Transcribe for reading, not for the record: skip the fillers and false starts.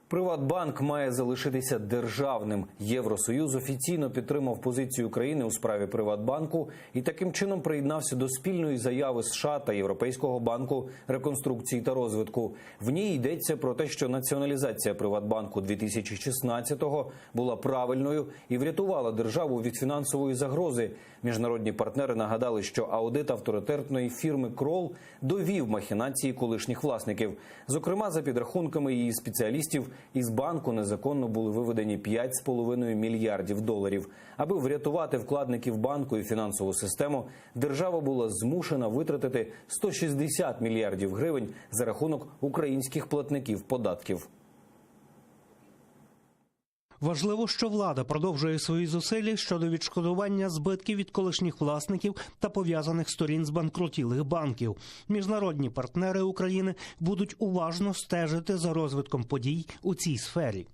Приватбанк має залишитися державним. Євросоюз офіційно підтримав позицію України у справі Приватбанку і таким чином приєднався до спільної заяви США та Європейського банку реконструкції та розвитку. В ній йдеться про те, що націоналізація Приватбанку 2016-го була правильною і врятувала державу від фінансової загрози. Міжнародні партнери нагадали, що аудит авторитетної фірми Крол довів махінації колишніх власників. Зокрема, за підрахунками її спеціалістів, із банку незаконно були виведені 5,5 мільярдів доларів. Аби врятувати вкладників банку і фінансову систему, держава була змушена витратити 160 мільярдів гривень за рахунок українських платників податків. Важливо, що влада продовжує свої зусилля щодо відшкодування збитків від колишніх власників та пов'язаних сторін збанкрутілих банків. Міжнародні партнери України будуть уважно стежити за розвитком подій у цій сфері.